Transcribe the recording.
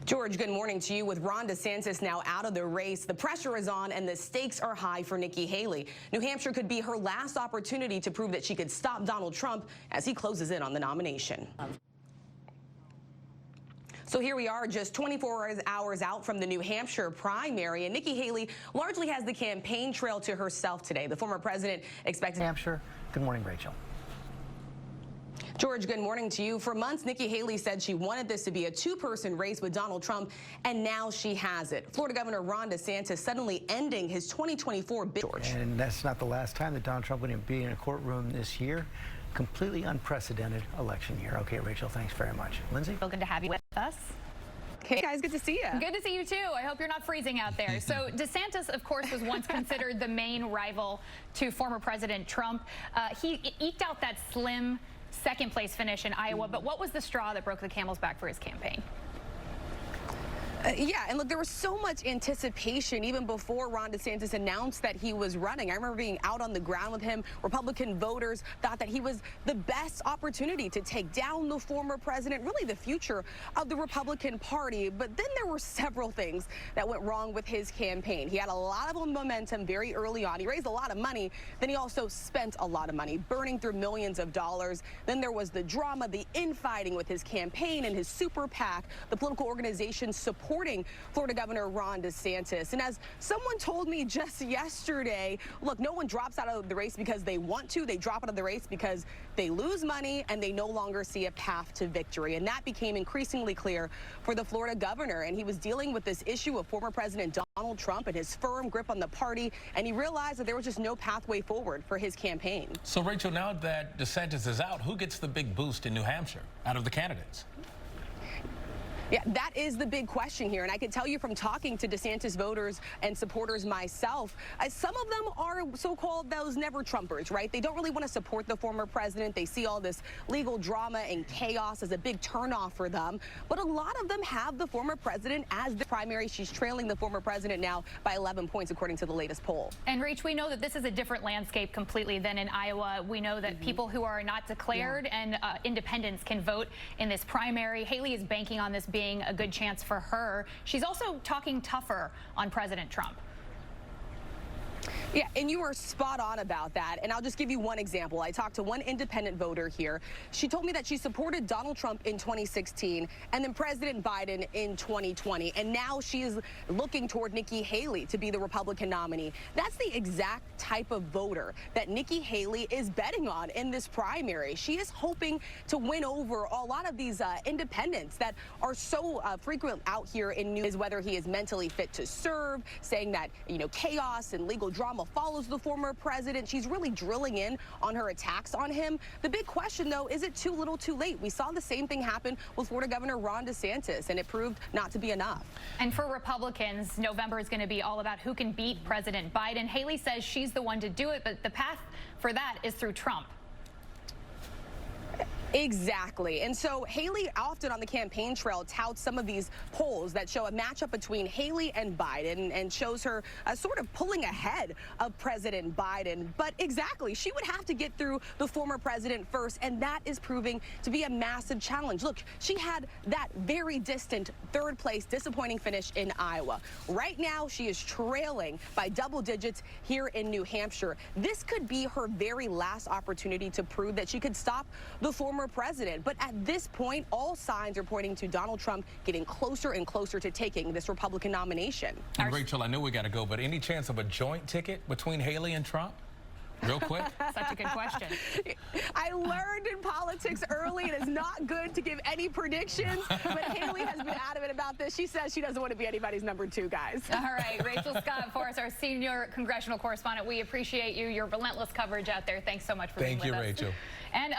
George, good morning to you. With Ron DeSantis now out of the race, the pressure is on and the stakes are high for Nikki Haley. New Hampshire could be her last opportunity to prove that she could stop Donald Trump as he closes in on the nomination. So here we are, just 24 hours out from the New Hampshire primary, and Nikki Haley largely has the campaign trail to herself today. The former president expected... New Hampshire. Good morning, Rachel. George, good morning to you. For months, Nikki Haley said she wanted this to be a two-person race with Donald Trump, and now she has it. Florida Governor Ron DeSantis suddenly ending his 2024 bid. George. And that's not the last time that Donald Trump would be in a courtroom this year. Completely unprecedented election year. Okay, Rachel, thanks very much. Lindsay? So good to have you with us. Hey guys, good to see you. Good to see you too. I hope you're not freezing out there. So DeSantis, of course, was once considered the main rival to former President Trump. He eked out that slim second place finish in Iowa, but what was the straw that broke the camel's back for his campaign? Yeah, and look, there was so much anticipation even before Ron DeSantis announced that he was running. I remember being out on the ground with him. Republican voters thought that he was the best opportunity to take down the former president, really the future of the Republican Party. But then there were several things that went wrong with his campaign. He had a lot of momentum very early on. He raised a lot of money. Then he also spent a lot of money, burning through millions of dollars. Then there was the drama, the infighting with his campaign and his super PAC, the political organization supporting Florida Governor Ron DeSantis. And as someone told me just yesterday, look, no one drops out of the race because they want to. They drop out of the race because they lose money and they no longer see a path to victory. And that became increasingly clear for the Florida governor. And he was dealing with this issue of former President Donald Trump and his firm grip on the party. And he realized that there was just no pathway forward for his campaign. So, Rachel, now that DeSantis is out, who gets the big boost in New Hampshire out of the candidates? Yeah, that is the big question here. And I can tell you from talking to DeSantis voters and supporters myself, some of them are so-called those never-Trumpers, right? They don't really want to support the former president. They see all this legal drama and chaos as a big turnoff for them. But a lot of them have the former president as the primary. She's trailing the former president now by 11 points, according to the latest poll. And, Rach, we know that this is a different landscape completely than in Iowa. We know that people who are not declared and independents can vote in this primary. Haley is banking on this being a good chance for her. She's also talking tougher on President Trump. Yeah, and you are spot on about that. And I'll just give you one example. I talked to one independent voter here. She told me that she supported Donald Trump in 2016 and then President Biden in 2020. And now she is looking toward Nikki Haley to be the Republican nominee. That's the exact type of voter that Nikki Haley is betting on in this primary. She is hoping to win over a lot of these independents that are so frequent out here in news, whether he is mentally fit to serve, saying that, chaos and legal drama follows the former president. She's really drilling in on her attacks on him. The big question, though, is it too little too late? We saw the same thing happen with Florida Governor Ron DeSantis, and it proved not to be enough. And for Republicans, November is going to be all about who can beat President Biden. Haley says she's the one to do it, but the path for that is through Trump. Exactly. And so Haley often on the campaign trail touts some of these polls that show a matchup between Haley and Biden and shows her sort of pulling ahead of President Biden. But exactly, she would have to get through the former president first, and that is proving to be a massive challenge. Look, she had that very distant third place, disappointing finish in Iowa. Right now, she is trailing by double digits here in New Hampshire. This could be her very last opportunity to prove that she could stop the former president. But at this point, all signs are pointing to Donald Trump getting closer and closer to taking this Republican nomination. And Rachel, I know we got to go, but any chance of a joint ticket between Haley and Trump? Real quick? Such a good question. I learned in politics early it is not good to give any predictions, but Haley has been adamant about this. She says she doesn't want to be anybody's number two, guys. All right, Rachel Scott for us, our senior congressional correspondent. We appreciate you, your relentless coverage out there. Thanks so much for being with us. Thank you, Rachel. And